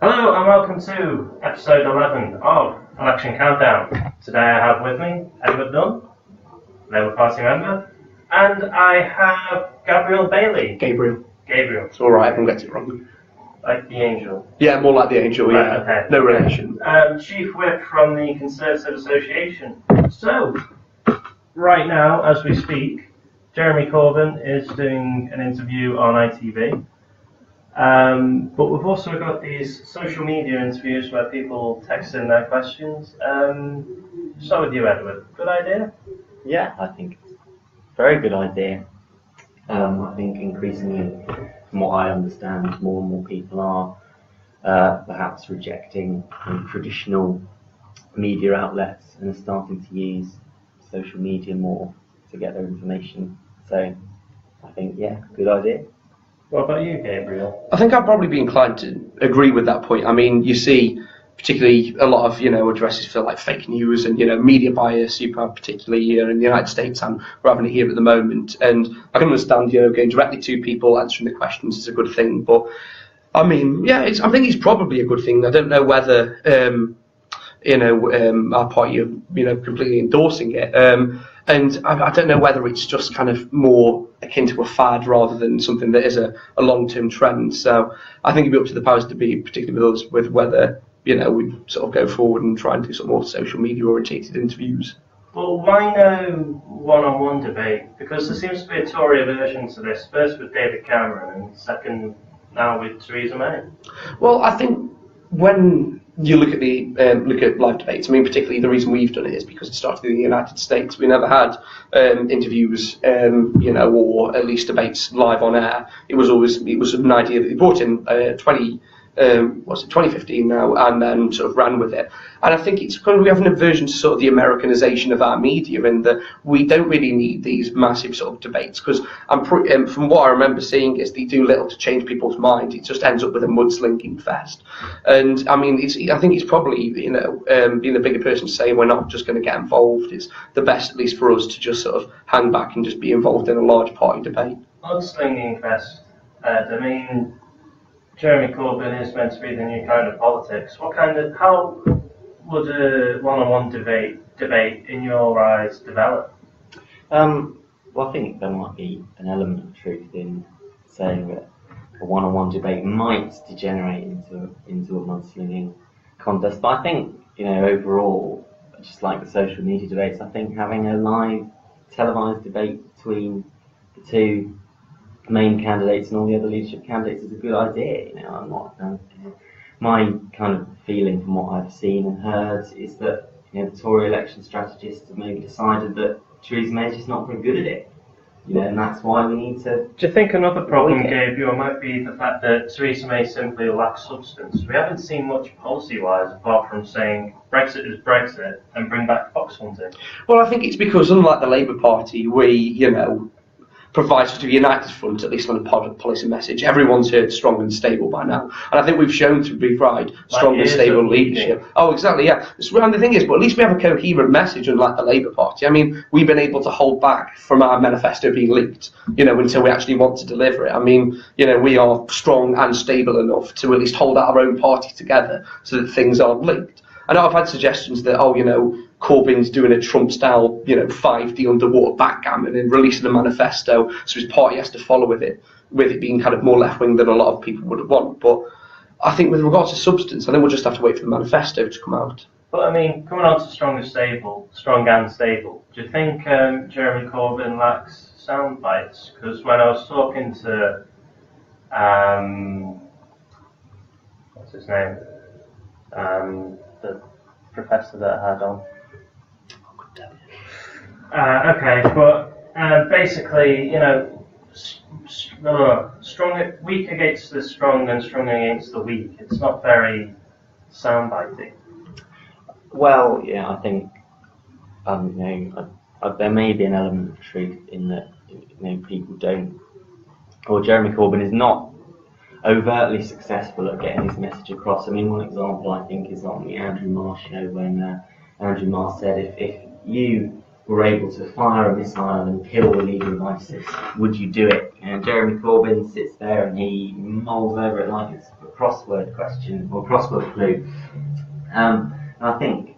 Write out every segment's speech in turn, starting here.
Hello and welcome to episode 11 of Election Countdown. Today I have with me Edward Nunn, Labour Party member, and I have Gabriel Bailey. Gabriel. It's alright, I can get it wrong. Like the angel. Yeah, more like the angel, Right, yeah. okay. No relation. Chief Whip from the Conservative Association. So, right now, as we speak, Jeremy Corbyn is doing an interview on ITV. But we've also got these social media interviews where people text in their questions. Start with you, Edward. Good idea? Yeah, I think it's a very good idea. I think increasingly, from what I understand, more and more people are perhaps rejecting traditional media outlets and are starting to use social media more to get their information. So I think, yeah, good idea. What about you, Gabriel? I think I'd probably be inclined to agree with that point. I mean, you see particularly a lot of, addresses for like fake news and, media bias, particularly here in the United States, and we're having it here at the moment. And I can understand, going directly to people, answering the questions is a good thing. But I mean, yeah, I think it's probably a good thing. I don't know whether, our party are, completely endorsing it. And I don't know whether it's just kind of more akin to a fad rather than something that is a long-term trend. So I think it'd be up to the powers to be, particularly with us, with whether, we sort of go forward and try and do some more social media orientated interviews. Well, why no one-on-one debate? Because there seems to be a Tory aversion to this, first with David Cameron and second now with Theresa May. Well, I think when you look at live debates, I mean, particularly the reason we've done it is because it started in the United States. We never had interviews, or at least debates live on air. It was an idea that they brought in 2015 now, and then sort of ran with it. And I think it's kind of, we have an aversion to sort of the Americanization of our media, in that we don't really need these massive sort of debates, because from what I remember seeing is they do little to change people's minds. It just ends up with a mudslinging fest. And I mean, I think it's probably, being the bigger person saying we're not just going to get involved is the best, at least for us, to just sort of hang back and just be involved in a large party debate. Mudslinging fest, I mean, Jeremy Corbyn is meant to be the new kind of politics. How would a one-on-one debate in your eyes develop? Well, I think there might be an element of truth in saying that a one-on-one debate might degenerate into a mudslinging contest. But I think, overall, just like the social media debates, I think having a live televised debate between the two main candidates and all the other leadership candidates is a good idea. I'm not. My kind of feeling from what I've seen and heard is that the Tory election strategists have maybe decided that Theresa May is just not very good at it. And that's why we need to. Do you think another problem, Gabriel, might be the fact that Theresa May simply lacks substance? We haven't seen much policy-wise apart from saying Brexit is Brexit and bring back fox hunting. Well, I think it's because, unlike the Labour Party, we, provides us a united front, at least on a policy message. Everyone's heard strong and stable by now. And I think we've shown to provide strong and stable leadership. Oh, exactly, yeah. And the thing is, but at least we have a coherent message, unlike the Labour Party. I mean, we've been able to hold back from our manifesto being leaked, until we actually want to deliver it. I mean, we are strong and stable enough to at least hold our own party together so that things aren't leaked. I know I've had suggestions that, Corbyn's doing a Trump-style, 5D underwater backgammon and releasing a manifesto, so his party has to follow with it being kind of more left-wing than a lot of people would want. But I think with regards to substance, I think we'll just have to wait for the manifesto to come out. But I mean, coming on to strong and stable, do you think Jeremy Corbyn lacks sound bites? Because when I was talking to, what's his name? The professor that I had on. Okay, but basically, weak against the strong and strong against the weak. It's not very soundbitey. Well, yeah, I think there may be an element of truth in that. People don't, or Jeremy Corbyn is not overtly successful at getting his message across. I mean, one example I think is on the Andrew Marr show when Andrew Marr said, if you were able to fire a missile and kill the leader of ISIS, would you do it? And Jeremy Corbyn sits there and he mulls over it like it's crossword question or crossword clue. And I think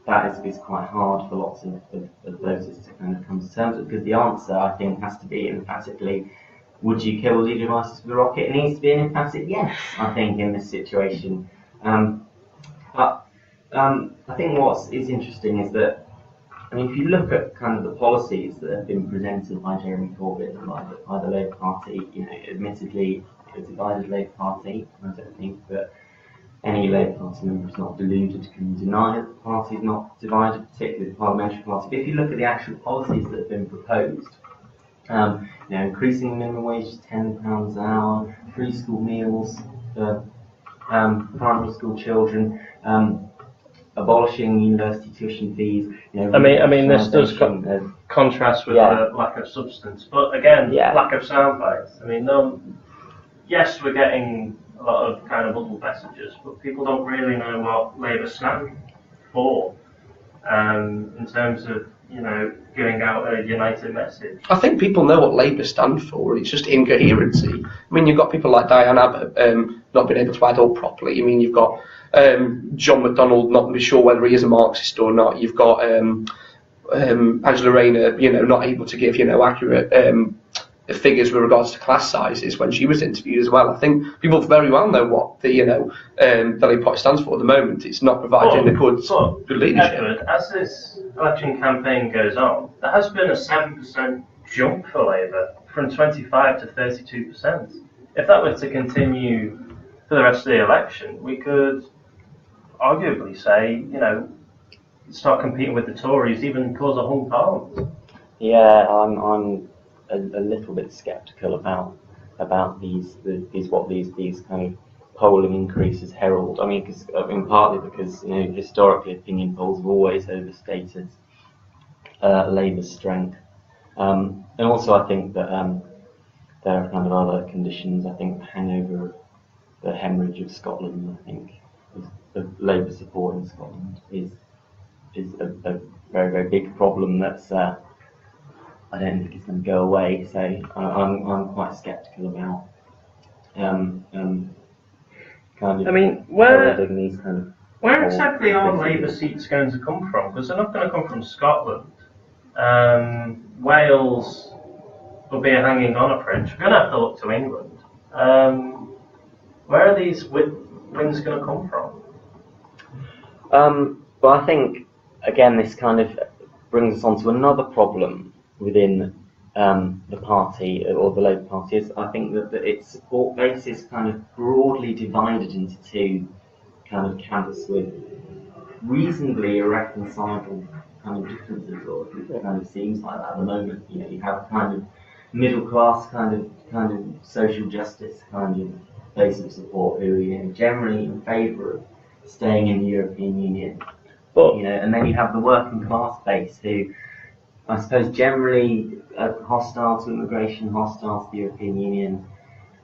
that is quite hard for lots of voters to kind of come to terms with, because the answer, I think, has to be emphatically, would you kill leader devices with a rocket? It needs to be an emphatic yes, I think, in this situation. But I think what is interesting is that, I mean, if you look at kind of the policies that have been presented by Jeremy Corbyn and by the Labour Party, you know, admittedly, a divided Labour Party. I don't think that any Labour Party member is not deluded can deny that the party is not divided, particularly the parliamentary party. But if you look at the actual policies that have been proposed, you know, increasing the minimum wage to £10 an hour, free school meals for primary school children, abolishing university tuition fees. You know, I mean, this does contrast with the lack of substance, but again, lack of soundbites. I mean, yes, we're getting a lot of kind of muddled messages, but people don't really know what Labour stand for in terms of, you know, giving out a united message. I think people know what Labour stand for. It's just incoherency. I mean, you've got people like Diane Abbott not being able to add up properly. I mean, you've got John McDonnell not sure whether he is a Marxist or not. You've got Angela Rayner, you know, not able to give, you know, accurate figures with regards to class sizes when she was interviewed as well. I think people very well know what the, you know, the Labour Party stands for at the moment. It's not providing a good leadership. Edward, as this election campaign goes on, there has been a 7% jump for Labour from 25 to 32%. If that were to continue for the rest of the election, we could arguably say, you know, start competing with the Tories, even cause a hung parliament. Yeah, I'm a little bit sceptical about these kind of polling increases herald. I mean, partly because, you know, historically opinion polls have always overstated Labour's strength, and also I think that there are kind of other conditions. I think the hangover of the hemorrhage of Scotland, I think, the Labour support in Scotland is a very, very big problem that's I don't think it's going to go away. So I'm quite sceptical about kind of. I mean, where exactly are Labour seats going to come from? Because they're not going to come from Scotland. Wales will be hanging on a fringe. We're going to have to look to England. Where are these wins going to come from? Well, I think, again, this kind of brings us on to another problem within the party, or the Labour Party, is I think that its support base is kind of broadly divided into two kind of camps with reasonably irreconcilable kind of differences, or it kind of seems like that at the moment. You know, you have kind of middle class kind of social justice kind of base of support who, you know, generally in favour of staying in the European Union. But, you know, and then you have the working class base who, I suppose, generally hostile to immigration, hostile to the European Union.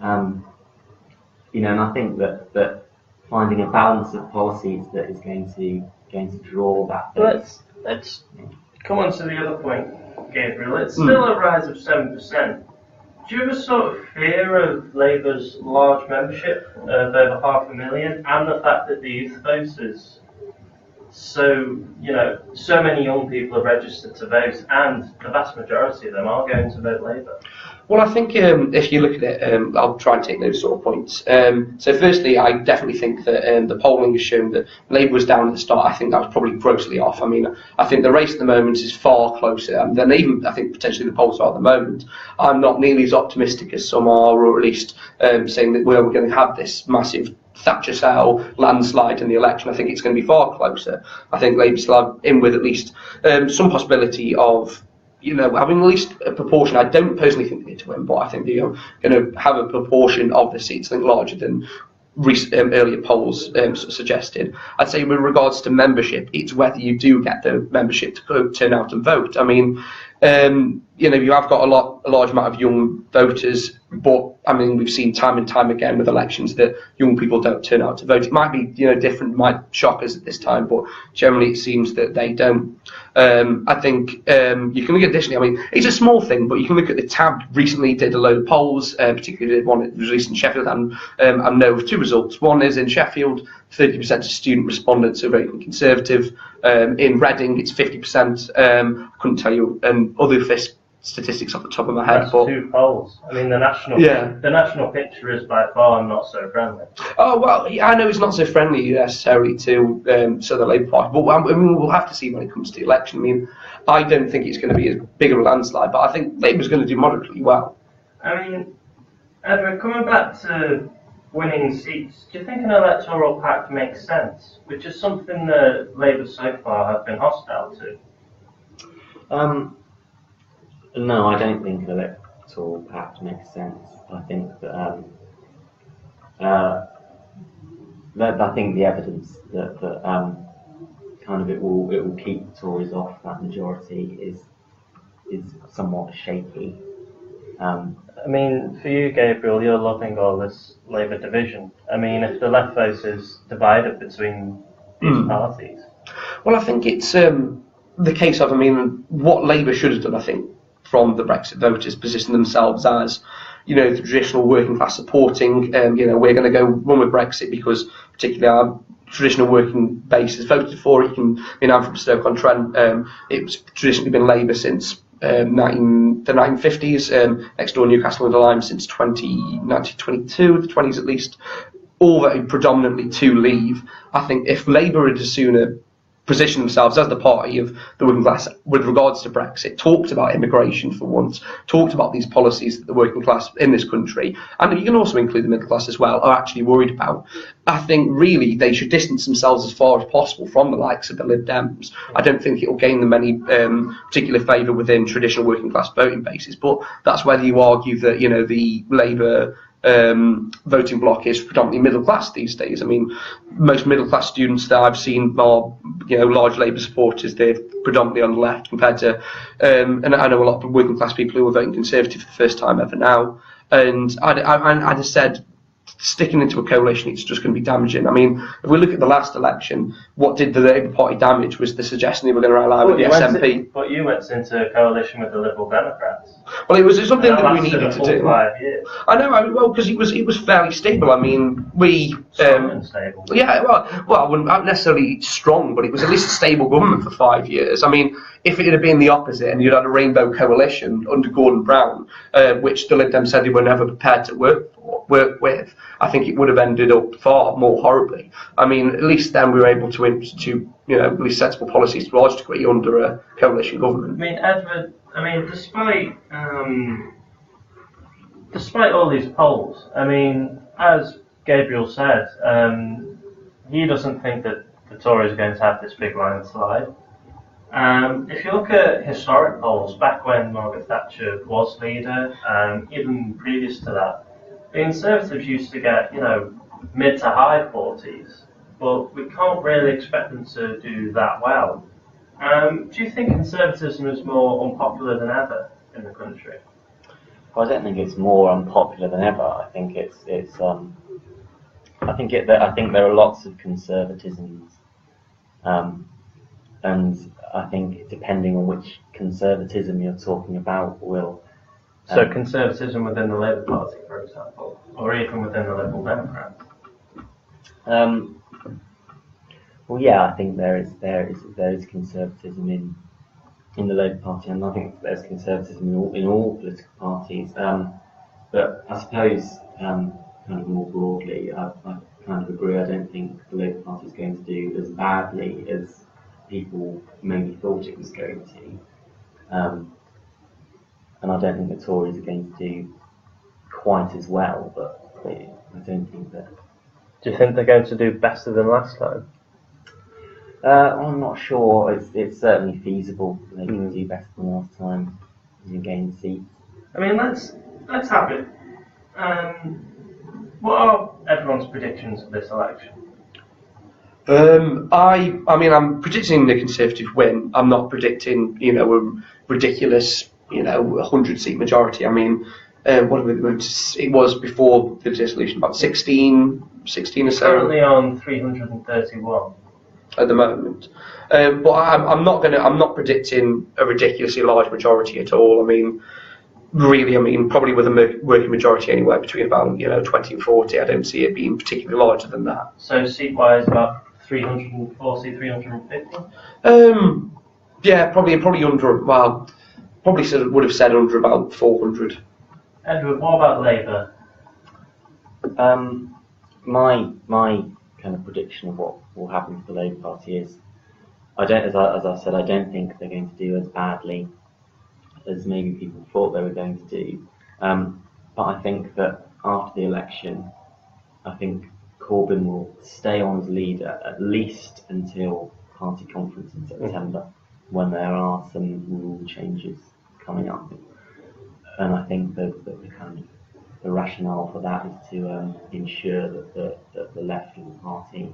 You know, and I think that finding a balance of policies that is going to draw that base. Let's come on to the other point, Gabriel. It's still a rise of 7%. Do you ever sort of fear of Labour's large membership of over 500,000 and the fact that the youth voters, so many young people are registered to vote, and the vast majority of them are going to vote Labour? Well, I think if you look at it, I'll try and take those sort of points. So firstly, I definitely think that the polling has shown that Labour was down at the start. I think that was probably grossly off. I mean, I think the race at the moment is far closer than even, I think, potentially the polls are at the moment. I'm not nearly as optimistic as some are, or at least saying that we're going to have this massive Thatcher-style landslide in the election. I think it's going to be far closer. I think Labour still have in with at least some possibility of, you know, having at least a proportion. I don't personally think they need to win, but I think they're going to have a proportion of the seats, I think, larger than earlier polls suggested. I'd say with regards to membership, it's whether you do get the membership to turn out and vote. I mean, you have got a large amount of young voters, but I mean, we've seen time and time again with elections that young people don't turn out to vote. It might be, different, might shock us at this time, but generally it seems that they don't. I think you can look at additionally. I mean, it's a small thing, but you can look at the Tab recently did a load of polls, particularly did one that was released in Sheffield, and I know of two results. One is in Sheffield, 30% of student respondents are voting Conservative. In Reading, it's 50%. I couldn't tell you other statistics off the top of my head. That's but two polls. I mean, the national picture is by far not so friendly. Oh well, I know it's not so friendly necessarily to the Labour Party, but I mean, we'll have to see when it comes to the election. I mean, I don't think it's going to be as big of a landslide, but I think Labour's going to do moderately well. I mean, Edward, coming back to winning seats, do you think an electoral pact makes sense? Which is something that Labour so far have been hostile to. No, I don't think an electoral pact makes sense. I think that I think the evidence that kind of it will keep the Tories off that majority is somewhat shaky. I mean, for you, Gabriel, you're loving all this Labour division. I mean, if the left vote is divided between these parties. Well, I think it's the case of, I mean, what Labour should have done, I think, from the Brexit voters, position themselves as, the traditional working class supporting, we're going to go run with Brexit because particularly our traditional working base has voted for it. I'm from Stoke-on-Trent. It's traditionally been Labour since the 1950s, next door Newcastle-under-Lyme since 1922, the 20s at least, all voted predominantly to leave. I think if Labour had sooner position themselves as the party of the working class with regards to Brexit, talked about immigration for once, talked about these policies that the working class in this country, and you can also include the middle class as well, are actually worried about. I think really they should distance themselves as far as possible from the likes of the Lib Dems. I don't think it will gain them any particular favour within traditional working class voting bases, but that's whether you argue that, the Labour voting bloc is predominantly middle class these days. I mean, most middle class students that I've seen are, large Labour supporters. They're predominantly on the left compared to, and I know a lot of working class people who are voting Conservative for the first time ever now. And I just said, sticking into a coalition, it's just going to be damaging. I mean, if we look at the last election, what did the Labour Party damage was the suggestion they were going to ally with the SNP. But you went into a coalition with the Liberal Democrats. Well, it was something that we needed to do. 5 years. I know, because it was fairly stable. I mean, Strong and stable. Yeah, well, I wouldn't necessarily strong, but it was at least a stable government for 5 years. I mean, if it had been the opposite and you'd had a rainbow coalition under Gordon Brown, which the Lib Dems said they were never prepared to work with, I think it would have ended up far more horribly. I mean, at least then we were able to institute, at least sensible policies to a large degree under a coalition government. I mean, Edward, despite all these polls, I mean, as Gabriel said, he doesn't think that the Tories are going to have this big landslide. If you look at historic polls, back when Margaret Thatcher was leader, even previous to that, the Conservatives used to get, mid to high 40s, but we can't really expect them to do that well. Do you think Conservatism is more unpopular than ever in the country? Well, I don't think it's more unpopular than ever. I think I think there are lots of conservatisms, and I think depending on which conservatism you're talking about will. So conservatism within the Labour Party, for example, or even within the Liberal Democrats. Well, yeah, I think there is conservatism in the Labour Party, and I think there's conservatism in all political parties. But I suppose, kind of more broadly, I kind of agree. I don't think the Labour Party is going to do as badly as people maybe thought it was going to. And I don't think the Tories are going to do quite as well, but I don't think that. Do you think they're going to do better than last time? I'm not sure. It's certainly feasible. They can do better than last time and gain seats. I mean, let's have it. What are everyone's predictions of this election? I mean, I'm predicting the Conservative win. I'm not predicting, a ridiculous a 100-seat majority. I mean, what have we, it was before the dissolution, about 16 or so. Currently on 331 at the moment. But I'm not predicting a ridiculously large majority at all. I mean, probably with a working majority anywhere between about 20 and 40. I don't see it being particularly larger than that. So seat-wise, about 340, 350. Yeah, probably under. Well, probably would have said under about 400. Edward, what about Labour? My kind of prediction of what will happen to the Labour Party is, as I said, I don't think they're going to do as badly as maybe people thought they were going to do. But I think that after the election, I think Corbyn will stay on as leader at least until party conference in September, when there are some rule changes coming up. And I think that the rationale for that is to ensure that the left of the party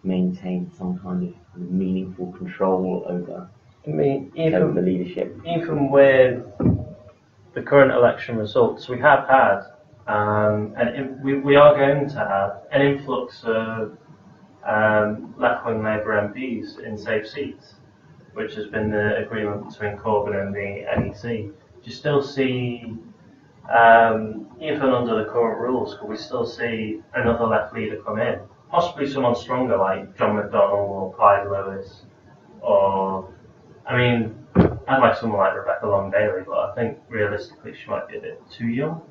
maintain some kind of meaningful control over over the leadership. Even with the current election results, we have had, and we are going to have, an influx of left-wing Labour MPs in safe seats, which has been the agreement between Corbyn and the NEC. Do you still see, even under the current rules, could we still see another left leader come in? Possibly someone stronger like John McDonnell or Clyde Lewis, or, I mean, I'd like someone like Rebecca Long-Daly, but I think realistically she might be a bit too young.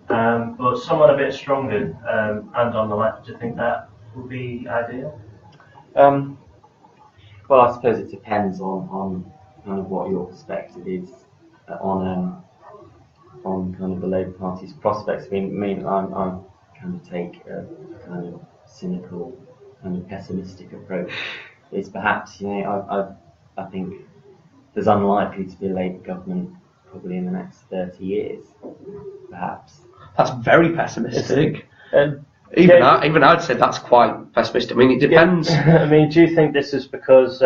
But someone a bit stronger and on the left, do you think that would be ideal? Well, I suppose it depends on kind of what your perspective is on kind of the Labour Party's prospects. I mean, I kind of take a kind of cynical and pessimistic approach. It's perhaps, I think there's unlikely to be a Labour government probably in the next 30 years, perhaps. That's very pessimistic. Even I'd say that's quite pessimistic. I mean, it depends. Yeah. I mean, do you think this is because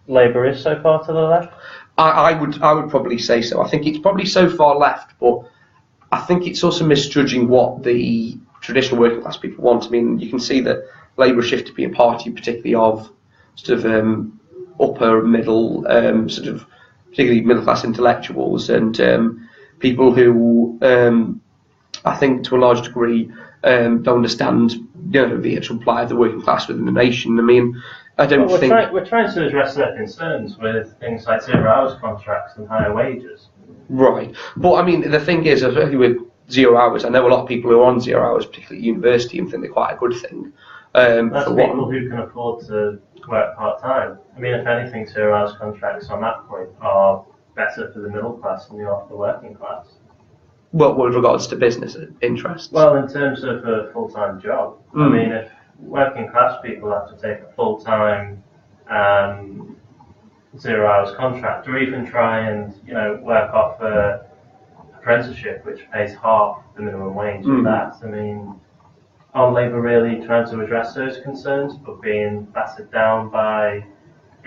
Labour is so far to the left? I would probably say so. I think it's probably so far left, but I think it's also misjudging what the traditional working class people want. I mean, you can see that Labour shifted to be a party particularly of sort of upper middle, sort of particularly middle class intellectuals and people who I think to a large degree don't understand the actual plight of the working class within the nation. I mean, I don't think we're trying to address their concerns with things like 0 hours contracts and higher wages. Right, but I mean the thing is, especially with 0 hours, I know a lot of people who are on 0 hours, particularly at university, and think they're quite a good thing. That's people who can afford to work part time. I mean, if anything, 0 hours contracts on that point are better for the middle class than they are for the working class. Well, with regards to business interests? Well, in terms of a full-time job, I mean, if working class people have to take a full-time 0 hours contract, or even try and work off a apprenticeship which pays half the minimum wage of that, I mean, are Labour really trying to address those concerns, but being battered down by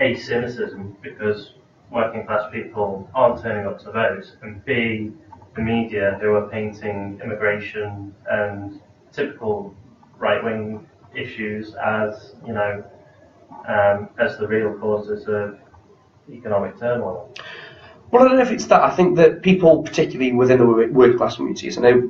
A, cynicism because working class people aren't turning up to vote, and B, the media who are painting immigration and typical right-wing issues as as the real causes of economic turmoil? Well, I don't know if it's that. I think that people, particularly within the working class communities, I know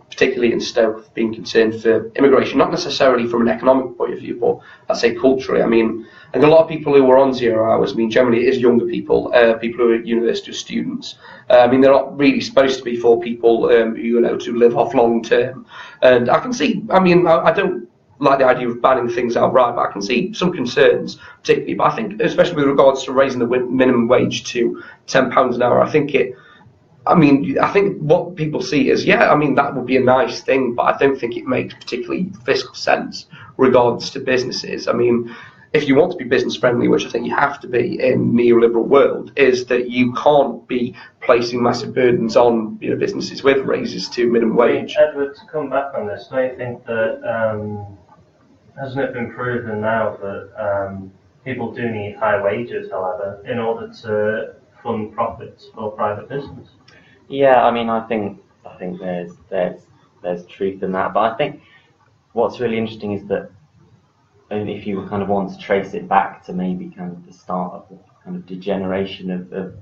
particularly in Stoke, have been concerned for immigration, not necessarily from an economic point of view, but I'd say culturally. I mean, and a lot of people who are on 0 hours, I mean, generally it is younger people, people who are university students. I mean, they're not really supposed to be for people who, to live off long term. And I can see, I mean, I don't like the idea of banning things outright, but I can see some concerns, particularly. But I think, especially with regards to raising the minimum wage to £10 an hour, I think what people see is, that would be a nice thing, but I don't think it makes particularly fiscal sense regards to businesses. I mean, if you want to be business friendly, which I think you have to be in the neoliberal world, is that you can't be placing massive burdens on businesses with raises to minimum wage. Edward, to come back on this, do you think that hasn't it been proven now that people do need high wages, however, in order to fund profits for private business. Yeah, I mean, I think there's truth in that, but I think what's really interesting is that, and if you kind of want to trace it back to maybe kind of the start of the kind of degeneration of the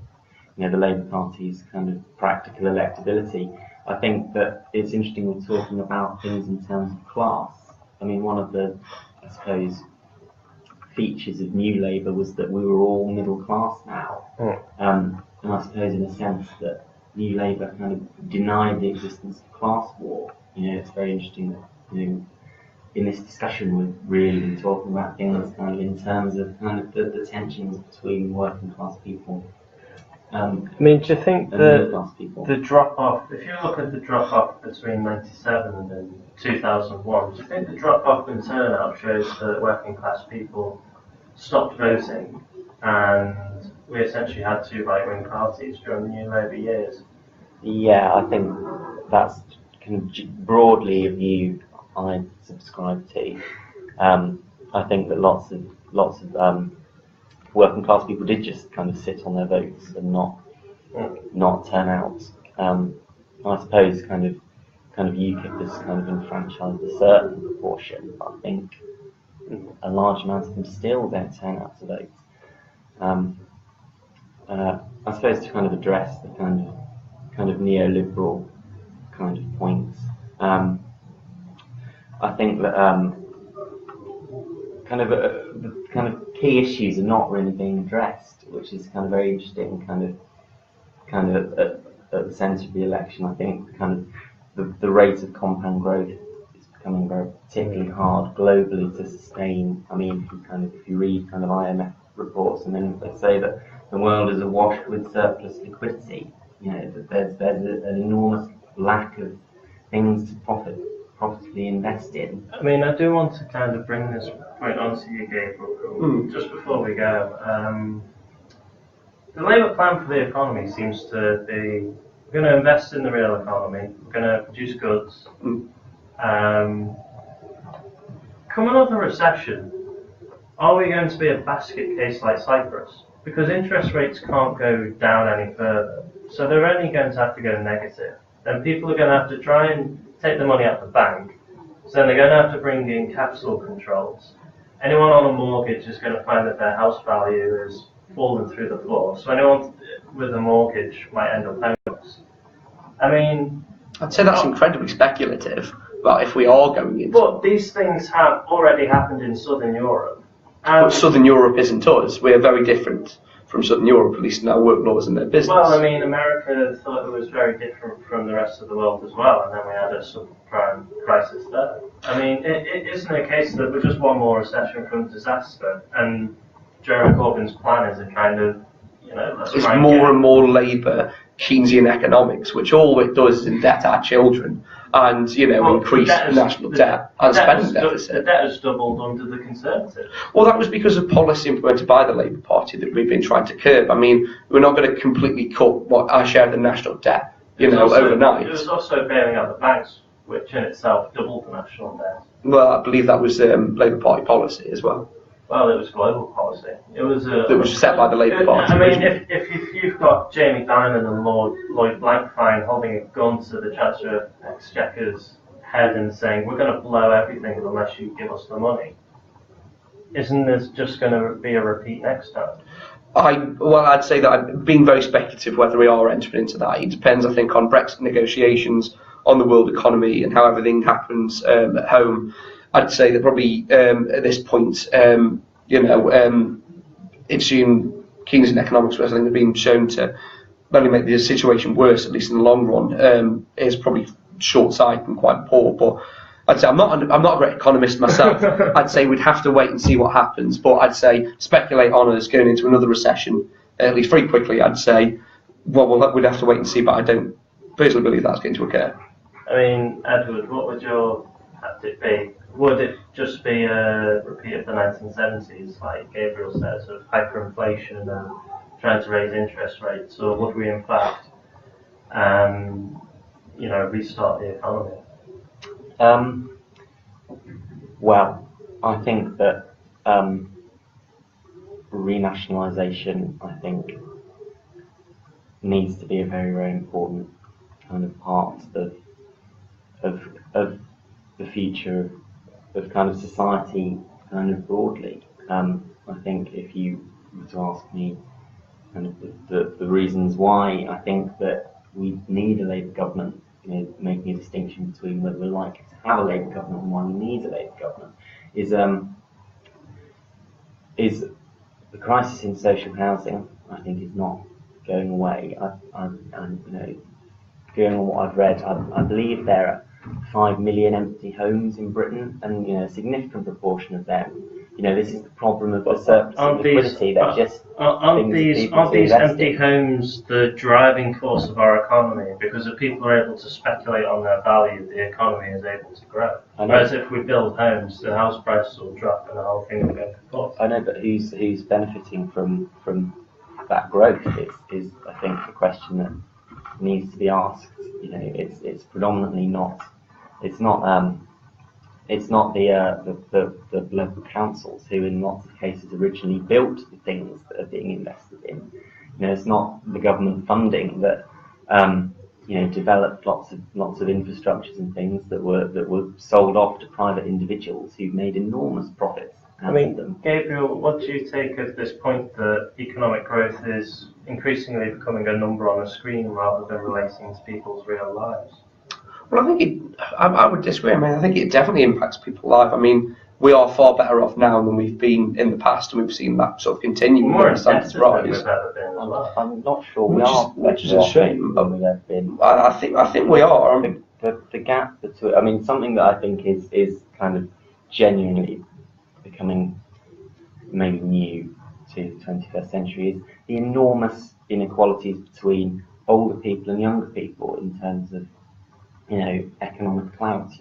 Labour Party's kind of practical electability, I think that it's interesting we're talking about things in terms of class. I mean, one of the, I suppose, features of New Labour was that we were all middle class now. And I suppose in a sense that New Labour kind of denied the existence of class war. It's very interesting that, in this discussion we've really been talking about things kind of in terms of kind of the tensions between working class people. I mean, do you think the drop off, if you look at the drop off between 97 and 2001, do you think the drop off in turnout shows that working class people stopped voting and we essentially had two right wing parties during the New Labour years? Yeah, I think that's kind of broadly a view I subscribe to. I think that lots of working class people did just kind of sit on their votes and not turn out. I suppose kind of UKIP has kind of enfranchised a certain proportion, but I think a large amount of them still don't turn out to vote. I suppose to kind of address the kind of neoliberal kind of points, I think that the kind of key issues are not really being addressed, which is kind of very interesting. Kind of at the centre of the election, I think kind of the rate of compound growth is becoming very particularly hard globally to sustain. I mean, if you read kind of IMF reports, and then they say that the world is awash with surplus liquidity. That there's an enormous lack of things to profitably invest in. I mean, I do want to kind of bring this point onto you, Gabriel, just before we go. The Labour plan for the economy seems to be, we're going to invest in the real economy, we're going to produce goods. Coming off a recession, are we going to be a basket case like Cyprus? Because interest rates can't go down any further, so they're only going to have to go negative. Then people are going to have to try and take the money out of the bank, so then they're going to have to bring in capital controls. Anyone on a mortgage is going to find that their house value is fallen through the floor, so anyone with a mortgage might end up homeless. I mean, I'd say that's incredibly speculative, but if we are going into... But these things have already happened in Southern Europe. But Southern Europe isn't us. We're very different from Southern Europe, at least in our work laws and their business. Well, I mean, America thought it was very different from the rest of the world as well, and then we had a subprime crisis there. I mean, it isn't a case that we're just one more recession from disaster, and Jeremy Corbyn's plan is a kind of, it's more and more Labour Keynesian economics, which all it does is indebt our children and, increase national debt and spending deficit. The debt has doubled under the Conservatives. Well, that was because of policy implemented by the Labour Party that we've been trying to curb. I mean, we're not going to completely cut our share of the national debt, overnight. It was also bailing out the banks, which in itself doubled the national debt. Well, I believe that was Labour Party policy as well. Well, it was global policy. It was set by the Labour Party. I mean, if you've got Jamie Dimon and Lloyd Blankfein holding a gun to the Chancellor of Exchequer's head and saying, we're going to blow everything unless you give us the money, isn't this just going to be a repeat next time? I'd say that I'm being very speculative whether we are entering into that. It depends, I think, on Brexit negotiations, on the world economy and how everything happens at home. I'd say that probably at this point, it's Keynesian economics, which I think has been shown to only make the situation worse, at least in the long run, is probably short-sighted and quite poor. But I'd say I'm not a great economist myself. I'd say we'd have to wait and see what happens. But I'd say speculate on us going into another recession, at least very quickly. I'd say, we'd have to wait and see. But I don't personally believe that's going to occur. I mean, Edward, what would your tactic be? Would it just be a repeat of the 1970s, like Gabriel says, of hyperinflation and trying to raise interest rates, or would we in fact, restart the economy? Well, I think that renationalisation, I think, needs to be a very, very important kind of part of the future of kind of society, kind of broadly. I think if you were to ask me kind of the reasons why I think that we need a Labour government, making a distinction between whether we're likely to have a Labour government and why we need a Labour government, is the crisis in social housing. I think is not going away. Going on what I've read, I believe there are 5 million empty homes in Britain, and a significant proportion of them. This is the problem of the surplus of liquidity. Aren't these empty homes the driving force of our economy? Because if people are able to speculate on their value, the economy is able to grow. Whereas if we build homes, the house prices will drop and the whole thing will go kaput. I know, but who's benefiting from that growth is I think the question that needs to be asked. It's predominantly not. It's not the local councils who, in lots of cases, originally built the things that are being invested in. It's not the government funding that developed lots of infrastructures and things that were sold off to private individuals who made enormous profits. Gabriel, what do you take of this point that economic growth is increasingly becoming a number on a screen rather than relating to people's real lives? Well, I would disagree. I think it definitely impacts people's life. We are far better off now than we've been in the past, and we've seen that sort of continue. More indebted than rise. we've ever been. I'm not sure we are. Which is a shame. Than we've ever been. I think we are. The gap between. Something that I think is kind of genuinely becoming maybe new to the 21st century is the enormous inequalities between older people and younger people in terms of economic clout.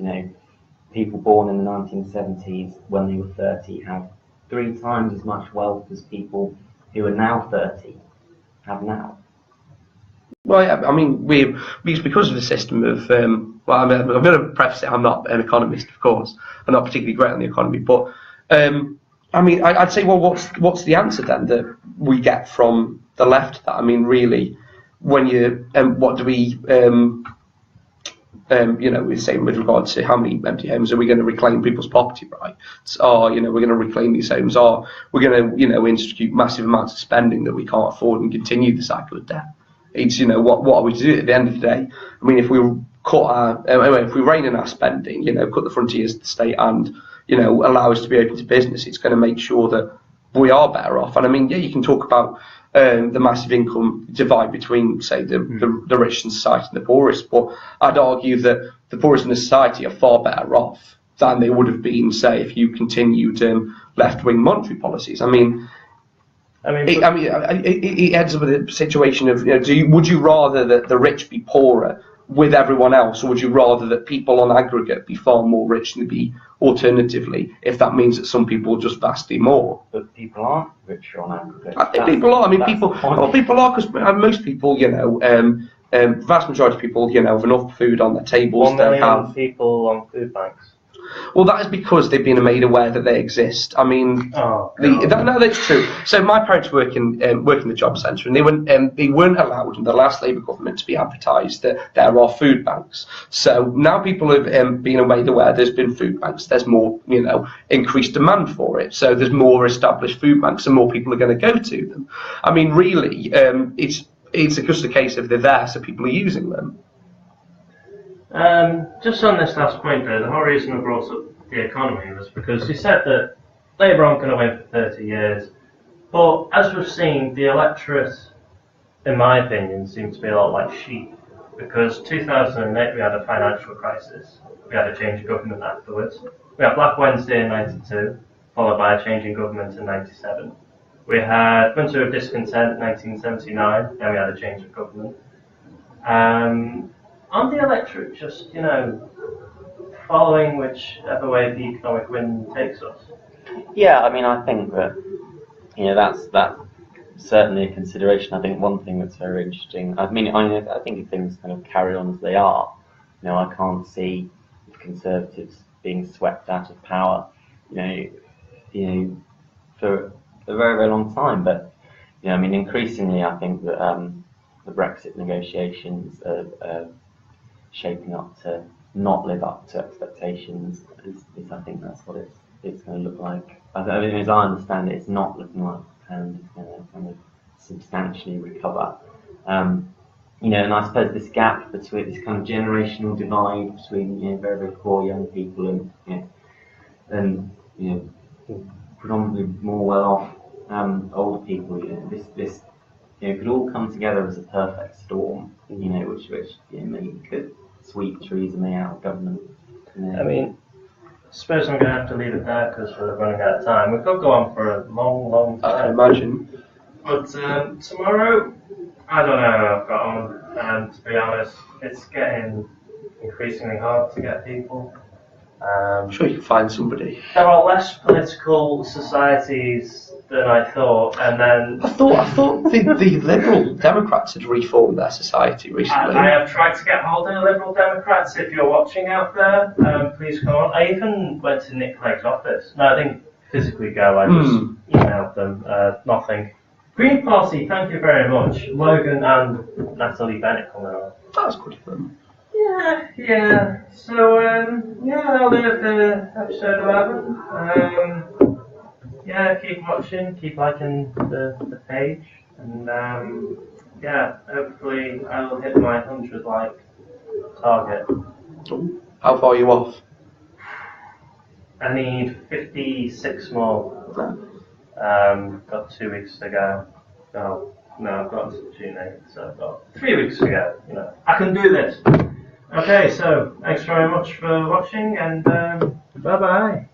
People born in the 1970s when they were 30 have 3 times as much wealth as people who are now 30 have now. Well, yeah, we because of the system of I'm going to preface it. I'm not an economist, of course. I'm not particularly great on the economy, but I'd say, well, what's the answer then that we get from the left? That really, when you what do we we say with regard to how many empty homes are we going to reclaim people's property rights? Or we're going to reclaim these homes, or we're going to institute massive amounts of spending that we can't afford and continue the cycle of debt. It's what are we to do at the end of the day? If we cut if we rein in our spending, cut the frontiers to the state and allow us to be open to business, it's going to make sure that we are better off. And you can talk about the massive income divide between, say, the rich in society and the poorest, but I'd argue that the poorest in the society are far better off than they would have been, say, if you continued left-wing monetary policies. It ends up with a situation of, would you rather that the rich be poorer with everyone else, or would you rather that people on aggregate be far more rich than be alternatively, if that means that some people are just vastly more? But people aren't richer on aggregate. I think people are. People are, because most people, vast majority of people, have enough food on their tables. 1 million people on food banks. Well, that is because they've been made aware that they exist. No, that's true. So my parents work in the job centre, and they weren't allowed in the last Labour government to be advertised that there are food banks. So now people have been made aware there's been food banks. There's more, increased demand for it. So there's more established food banks, and more people are going to go to them. Really, it's just a case of they're there, so people are using them. Just on this last point though, the whole reason I brought up the economy was because you said that Labour aren't going to win for 30 years, but as we've seen, the electorate, in my opinion, seems to be a lot like sheep, because 2008 we had a financial crisis, we had a change of government afterwards, we had Black Wednesday in 92, followed by a change in government in 97, we had Winter of Discontent in 1979, then we had a change of government. On the electorate, just following whichever way the economic wind takes us. Yeah, I think that that's certainly a consideration. I think one thing that's very interesting. I think if things kind of carry on as they are, I can't see Conservatives being swept out of power, for a very, very long time. But increasingly, I think that the Brexit negotiations are shaping up to not live up to expectations, is I think that's what it's going to look like. I mean, as I understand it, it's not looking like the pound is going to kind of substantially recover. You know, and I suppose this gap between this kind of generational divide between very very poor young people and predominantly more well off older people. This could all come together as a perfect storm. Which maybe could sweep Theresa May out of government. I mean, I suppose I'm going to have to leave it there because we're running out of time. We could go on for a long time. I can imagine. But tomorrow, I don't know. I've got on, and to be honest, it's getting increasingly hard to get people. I'm sure you can find somebody. There are less political societies than I thought, and then I thought the Liberal Democrats had reformed their society recently. I have tried to get hold of the Liberal Democrats. If you're watching out there, please come on. I even went to Nick Clegg's office. No, I didn't physically go. I just emailed them. Nothing. Green Party, thank you very much. Logan and Natalie Bennett coming on. That was good of them. Yeah. So, that'll do it for episode 11. Keep watching, keep liking the page, and hopefully I'll hit my 100 like target. How far are you off? I need 56 more. Got 2 weeks to go. Oh, no, I've got until June 8th, so I've got 3 weeks to go. I can do this. Okay, so thanks very much for watching, and bye bye.